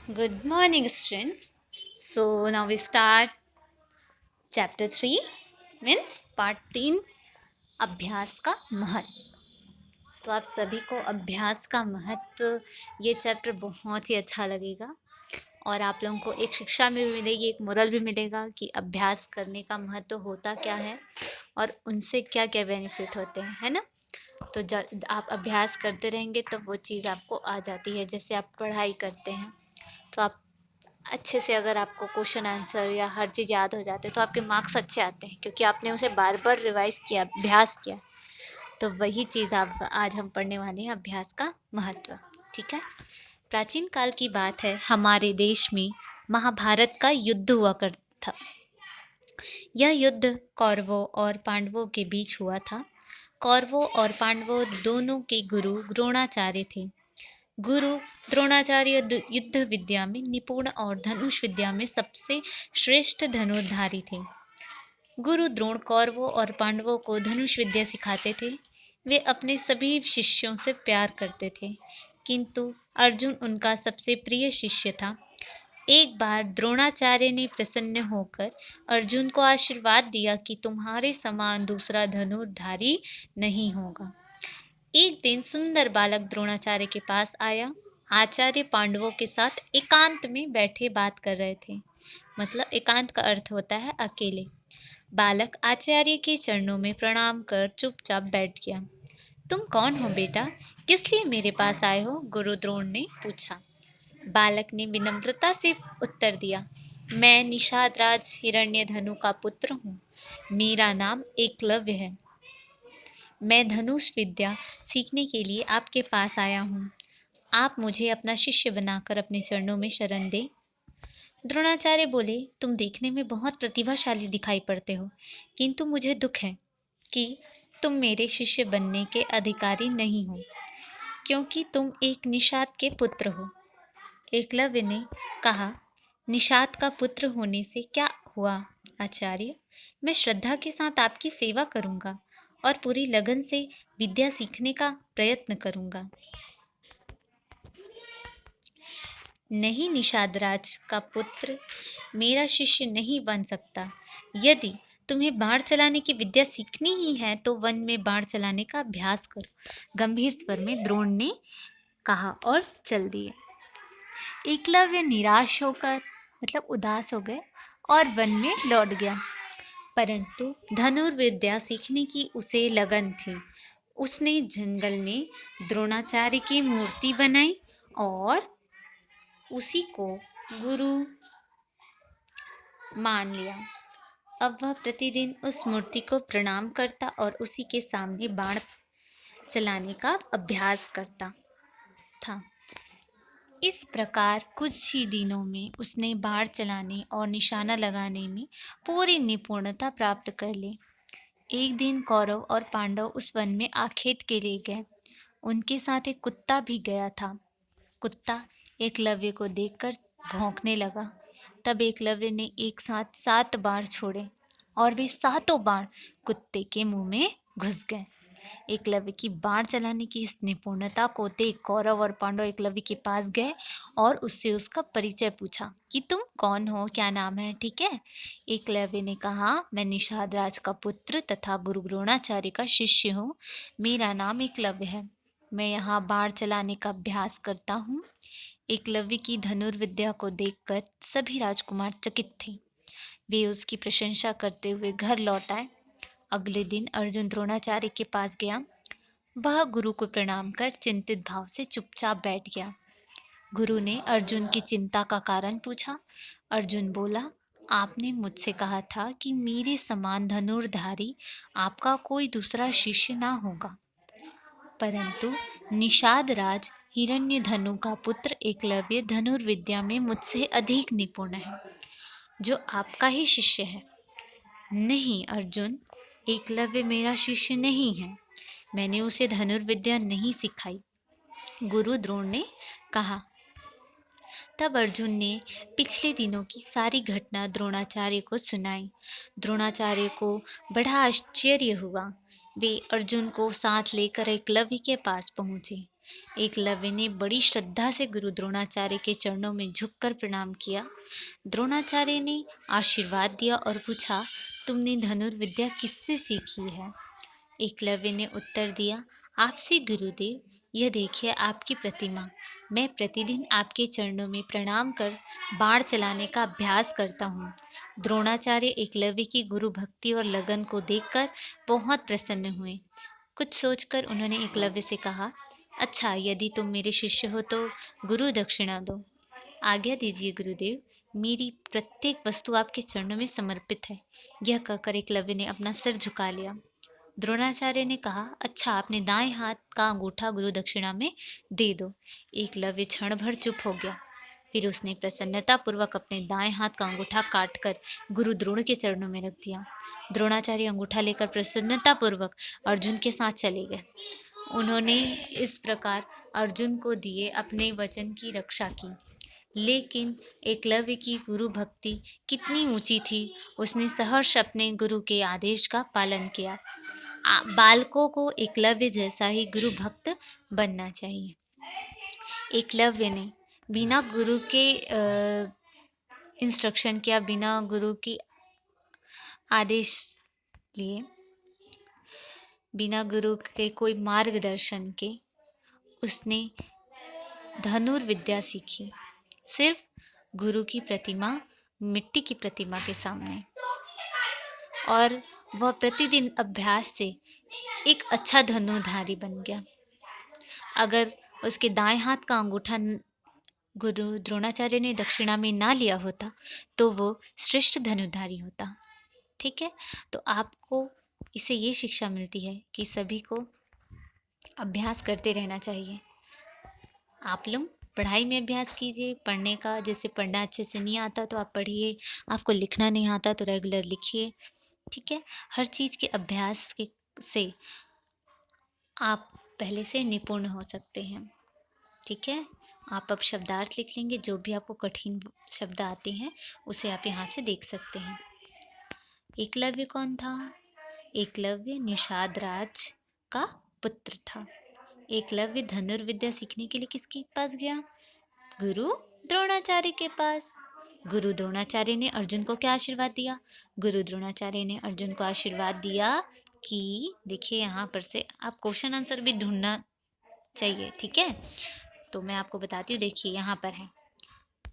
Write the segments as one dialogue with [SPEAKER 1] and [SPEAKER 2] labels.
[SPEAKER 1] Good morning, students. So now we start chapter 3 means part 3 अभ्यास का महत्व। तो आप सभी को अभ्यास का महत्व ये चैप्टर बहुत ही अच्छा लगेगा और आप लोगों को एक शिक्षा में भी मिलेगी, एक मोरल भी मिलेगा कि अभ्यास करने का महत्व होता क्या है और उनसे क्या क्या बेनिफिट होते हैं, है ना। तो जब आप अभ्यास करते रहेंगे तो वो चीज़ आपको आ जाती है। जैसे आप पढ़ाई करते हैं तो आप अच्छे से, अगर आपको क्वेश्चन आंसर या हर चीज़ याद हो जाते हैं तो आपके मार्क्स अच्छे आते हैं, क्योंकि आपने उसे बार बार रिवाइज किया, अभ्यास किया। तो वही चीज़ आप आज हम पढ़ने वाले हैं, अभ्यास का महत्व। ठीक है। प्राचीन काल की बात है, हमारे देश में महाभारत का युद्ध हुआ करता था। यह युद्ध कौरवों और पांडवों के बीच हुआ था। कौरवों और पांडवों दोनों के गुरु द्रोणाचार्य थे। गुरु द्रोणाचार्य युद्ध विद्या में निपुण और धनुष विद्या में सबसे श्रेष्ठ धनुर्धारी थे। गुरु द्रोण कौरवों और पांडवों को धनुष विद्या सिखाते थे। वे अपने सभी शिष्यों से प्यार करते थे, किंतु अर्जुन उनका सबसे प्रिय शिष्य था। एक बार द्रोणाचार्य ने प्रसन्न होकर अर्जुन को आशीर्वाद दिया कि तुम्हारे समान दूसरा धनुर्धारी नहीं होगा। एक दिन सुंदर बालक द्रोणाचार्य के पास आया। आचार्य पांडवों के साथ एकांत में बैठे बात कर रहे थे। मतलब एकांत का अर्थ होता है अकेले। बालक आचार्य के चरणों में प्रणाम कर चुपचाप बैठ गया। तुम कौन हो बेटा? किस लिए मेरे पास आए हो? गुरु द्रोण ने पूछा। बालक ने विनम्रता से उत्तर दिया, मैं निषाद राज हिरण्यधनु का पुत्र हूँ। मेरा नाम एकलव्य है। मैं धनुष विद्या सीखने के लिए आपके पास आया हूँ। आप मुझे अपना शिष्य बनाकर अपने चरणों में शरण दें। द्रोणाचार्य बोले, तुम देखने में बहुत प्रतिभाशाली दिखाई पड़ते हो, किंतु मुझे दुख है कि तुम मेरे शिष्य बनने के अधिकारी नहीं हो, क्योंकि तुम एक निषाद के पुत्र हो। एकलव्य ने कहा, निषाद का पुत्र होने से क्या हुआ आचार्य? मैं श्रद्धा के साथ आपकी सेवा करूंगा और पूरी लगन से विद्या सीखने का प्रयत्न करूंगा। नहीं, निषाद राज का पुत्र मेरा शिष्य नहीं बन सकता। यदि तुम्हें बाण चलाने की विद्या सीखनी ही है तो वन में बाण चलाने का अभ्यास करो, गंभीर स्वर में द्रोण ने कहा और चल दिए। एकलव्य निराश होकर, मतलब उदास हो गए और वन में लौट गया। परंतु धनुर्विद्या सीखने की उसे लगन थी। उसने जंगल में द्रोणाचार्य की मूर्ति बनाई और उसी को गुरु मान लिया। अब वह प्रतिदिन उस मूर्ति को प्रणाम करता और उसी के सामने बाण चलाने का अभ्यास करता था। इस प्रकार कुछ ही दिनों में उसने बाण चलाने और निशाना लगाने में पूरी निपुणता प्राप्त कर ली। एक दिन कौरव और पांडव उस वन में आखेट के लिए गए। उनके साथ एक कुत्ता भी गया था। कुत्ता एकलव्य को देखकर भौंकने लगा। तब एकलव्य ने एक साथ 7 बाण छोड़े और वे सातों बाण कुत्ते के मुंह में घुस गए। एकलव्य की बाण चलाने की इस निपुणता को देख कौरव और पांडव एकलव्य के पास गए और उससे उसका परिचय पूछा कि तुम कौन हो, क्या नाम है, ठीक है। एकलव्य ने कहा, मैं निषाद राज का पुत्र तथा गुरु द्रोणाचार्य का शिष्य हूँ। मेरा नाम एकलव्य है। मैं यहाँ बाण चलाने का अभ्यास करता हूँ। एकलव्य की धनुर्विद्या को देखकर सभी राजकुमार चकित थे। वे उसकी प्रशंसा करते हुए घर लौट आए। अगले दिन अर्जुन द्रोणाचार्य के पास गया। वह गुरु को प्रणाम कर चिंतित भाव से चुपचाप बैठ गया। गुरु ने अर्जुन की चिंता का कारण पूछा। अर्जुन बोला, आपने मुझसे कहा था कि मेरे समान धनुर्धारी आपका कोई दूसरा शिष्य ना होगा, परंतु निषाद राज हिरण्यधनु का पुत्र एकलव्य धनुर्विद्या में मुझसे अधिक निपुण है, जो आपका ही शिष्य है। नहीं अर्जुन, एकलव्य मेरा शिष्य नहीं है। मैंने उसे धनुर्विद्या नहीं सिखाई, गुरु द्रोण ने कहा। तब अर्जुन ने पिछले दिनों की सारी घटना द्रोणाचार्य को सुनाई। द्रोणाचार्य को बड़ा आश्चर्य हुआ। वे अर्जुन को साथ लेकर एकलव्य के पास पहुँचे। एकलव्य ने बड़ी श्रद्धा से गुरु द्रोणाचार्य के चरणों में झुककर प्रणाम किया। द्रोणाचार्य ने आशीर्वाद दिया और पूछा, तुमने धनुर्विद्या किससे सीखी है? एकलव्य ने उत्तर दिया, आपसे गुरुदेव। यह देखिए आपकी प्रतिमा। मैं प्रतिदिन आपके चरणों में प्रणाम कर बाण चलाने का अभ्यास करता हूँ। द्रोणाचार्य एकलव्य की गुरु भक्ति और लगन को देखकर बहुत प्रसन्न हुए। कुछ सोचकर उन्होंने एकलव्य से कहा, अच्छा, यदि तुम मेरे शिष्य हो तो गुरु दक्षिणा दो। आज्ञा दीजिए गुरुदेव, मेरी प्रत्येक वस्तु आपके चरणों में समर्पित है। यह कहकर एकलव्य ने अपना सिर झुका लिया। द्रोणाचार्य ने कहा, अच्छा, अपने दाएं हाथ का अंगूठा गुरु दक्षिणा में दे दो। एकलव्य क्षण भर चुप हो गया। फिर उसने प्रसन्नता पूर्वक अपने दाएं हाथ का अंगूठा काटकर गुरु द्रोण के चरणों में रख दिया। द्रोणाचार्य अंगूठा लेकर प्रसन्नता पूर्वक अर्जुन के साथ चले गए। उन्होंने इस प्रकार अर्जुन को दिए अपने वचन की रक्षा की। लेकिन एकलव्य की गुरु भक्ति कितनी ऊंची थी, उसने सहर्ष अपने गुरु के आदेश का पालन किया। बालकों को एकलव्य जैसा ही गुरु भक्त बनना चाहिए। एकलव्य ने बिना गुरु के इंस्ट्रक्शन किया, बिना गुरु की आदेश लिए, बिना गुरु के कोई मार्गदर्शन के उसने धनुर्विद्या सीखी, सिर्फ गुरु की प्रतिमा, मिट्टी की प्रतिमा के सामने। और वह प्रतिदिन अभ्यास से एक अच्छा धनुर्धारी बन गया। अगर उसके दाएं हाथ का अंगूठा गुरु द्रोणाचार्य ने दक्षिणा में ना लिया होता तो वो श्रेष्ठ धनुर्धारी होता। ठीक है, तो आपको इससे ये शिक्षा मिलती है कि सभी को अभ्यास करते रहना चाहिए। आप लोग पढ़ाई में अभ्यास कीजिए, पढ़ने का। जैसे पढ़ना अच्छे से नहीं आता तो आप पढ़िए, आपको लिखना नहीं आता तो रेगुलर लिखिए। ठीक है, हर चीज़ के अभ्यास के से आप पहले से निपुण हो सकते हैं। ठीक है, आप अब शब्दार्थ लिख लेंगे। जो भी आपको कठिन शब्द आते हैं उसे आप यहाँ से देख सकते हैं। एकलव्य कौन था? एकलव्य निषाद राज का पुत्र था। एकलव्य धनुर्विद्या सीखने के लिए किसके पास गया? गुरु द्रोणाचार्य के पास। गुरु द्रोणाचार्य ने अर्जुन को क्या आशीर्वाद दिया? गुरु द्रोणाचार्य ने अर्जुन को आशीर्वाद दिया कि देखिए, यहाँ पर से आप क्वेश्चन आंसर भी ढूंढना चाहिए। ठीक है, तो मैं आपको बताती हूँ। देखिए, यहाँ पर है,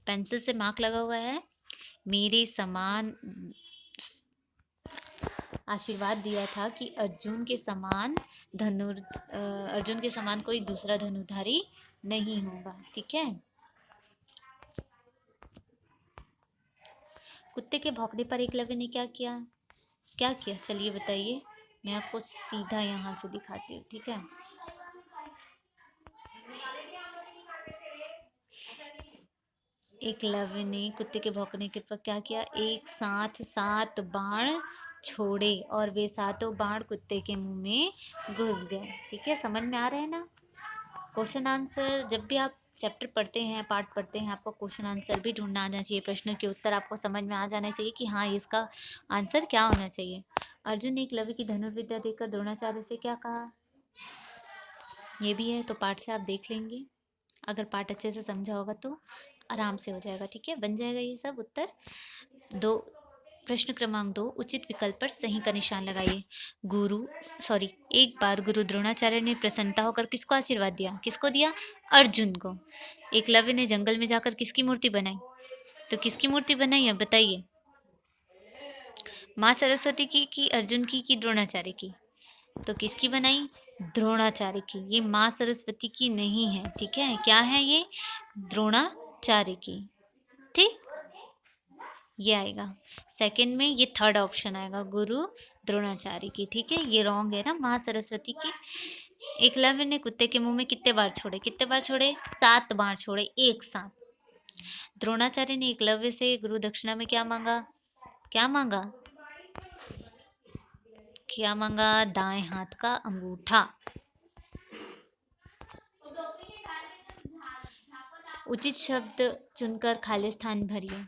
[SPEAKER 1] पेंसिल से मार्क लगा हुआ है। मेरे समान आशीर्वाद दिया था कि अर्जुन के समान कोई दूसरा धनुर्धारी नहीं होगा। ठीक है, कुत्ते के भौंकने पर एकलव्य ने क्या किया? चलिए बताइए, मैं आपको सीधा यहाँ से दिखाती हूँ। ठीक है, एकलव्य ने कुत्ते के भौंकने के पर क्या किया? एक साथ 7 बाण छोड़े और वे 7 बाण कुत्ते के मुंह में घुस गए। ठीक है, समझ में आ रहा है ना? क्वेश्चन आंसर जब भी आप चैप्टर पढ़ते हैं, पार्ट पढ़ते हैं, आपको क्वेश्चन आंसर भी ढूंढना आना चाहिए। प्रश्नों के उत्तर आपको समझ में आ जाना चाहिए कि हाँ, इसका आंसर क्या होना चाहिए। अर्जुन ने एकलव्य की धनुर्विद्या देखकर द्रोणाचार्य से क्या कहा? ये भी है, तो पाठ से आप देख लेंगे। अगर पाठ अच्छे से समझा होगा तो आराम से हो जाएगा। ठीक है, बन जाएगा ये सब उत्तर। प्रश्न क्रमांक 2, उचित विकल्प पर सही का निशान लगाइए। एक बार गुरु द्रोणाचार्य ने प्रसन्नता होकर किसको आशीर्वाद दिया? किसको दिया? अर्जुन को। एकलव्य ने जंगल में जाकर किसकी मूर्ति बनाई? तो किसकी मूर्ति बनाई है बताइए? माँ सरस्वती की कि अर्जुन की कि द्रोणाचार्य की? तो किसकी बनाई? द्रोणाचार्य की। ये माँ सरस्वती की नहीं है। ठीक है, क्या है ये? द्रोणाचार्य की। ठीक, ये आएगा सेकंड में। ये थर्ड ऑप्शन आएगा, गुरु द्रोणाचार्य की। ठीक है, ये रॉन्ग है ना, माँ सरस्वती की। एकलव्य ने कुत्ते के मुंह में कितने बार छोड़े? 7 बार छोड़े एक साथ। द्रोणाचार्य ने एकलव्य से गुरु दक्षिणा में क्या मांगा? दाएं हाथ का अंगूठा। उचित शब्द चुनकर खाली स्थान भरिए।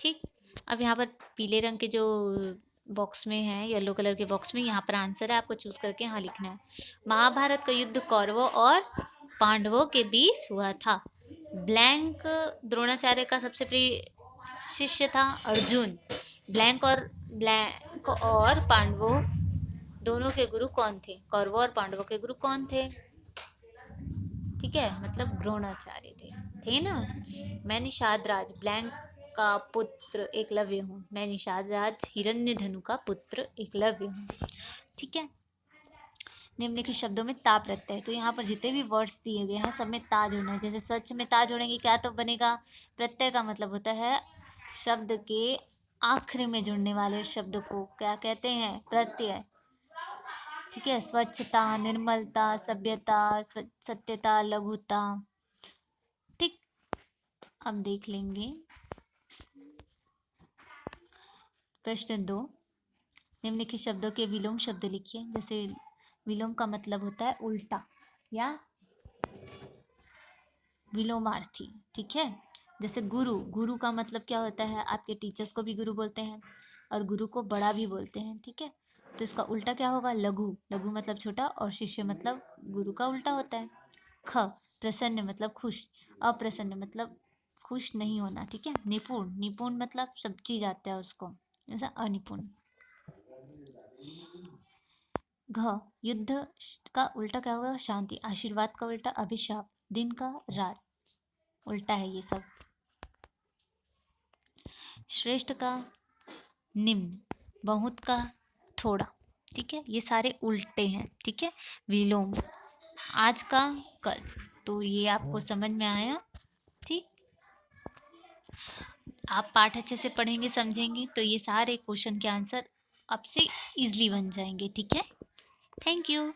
[SPEAKER 1] ठीक, अब यहाँ पर पीले रंग के जो बॉक्स में है, येलो कलर के बॉक्स में, यहाँ पर आंसर है, आपको चूज करके यहाँ लिखना है। महाभारत का युद्ध कौरवों और पांडवों के बीच हुआ था। ब्लैंक द्रोणाचार्य का सबसे प्रिय शिष्य था अर्जुन। ब्लैंक और पांडवों दोनों के गुरु कौन थे? कौरवों और पांडवों के गुरु कौन थे? ठीक है, मतलब द्रोणाचार्य थे ना। मैं निषाद राज ब्लैंक का पुत्र एकलव्य हूँ। मैं निषाद राज हिरण्यधनु का पुत्र एकलव्य हूँ। ठीक है। निम्नलिखित शब्दों में ता प्रत्यय, तो यहाँ पर जितने भी वर्ड्स दिए गए हैं सब में ता जोड़ना है। जैसे स्वच्छ में ता जोड़ेंगे क्या तो बनेगा? प्रत्यय का मतलब होता है शब्द के आखिरी में जुड़ने वाले शब्द को क्या कहते हैं? प्रत्यय। ठीक है, स्वच्छता, निर्मलता, सभ्यता, सत्यता, लघुता। ठीक, अब देख लेंगे प्रश्न 2। निम्नलिखित शब्दों के विलोम शब्द लिखिए। जैसे विलोम का मतलब होता है उल्टा या विलोमार्थी। ठीक है, जैसे गुरु, गुरु का मतलब क्या होता है? आपके टीचर्स को भी गुरु बोलते हैं और गुरु को बड़ा भी बोलते हैं। ठीक है, तो इसका उल्टा क्या होगा? लघु। लघु मतलब छोटा और शिष्य मतलब गुरु का उल्टा होता है। ख, प्रसन्न मतलब खुश। अप्रसन्न मतलब खुश नहीं होना। ठीक है, निपुण, निपुण मतलब सब चीज आता है उसको, जैसा अनिपुण। घ, युद्ध का उल्टा क्या होगा? शांति। आशीर्वाद का उल्टा अभिशाप। दिन का रात, उल्टा है ये सब। श्रेष्ठ का निम्न, बहुत का थोड़ा। ठीक है, ये सारे उल्टे हैं। ठीक है, विलोम। आज का कल, तो ये आपको समझ में आया। ठीक, आप पाठ अच्छे से पढ़ेंगे समझेंगे तो ये सारे क्वेश्चन के आंसर आपसे इजीली बन जाएंगे। ठीक है, थैंक यू।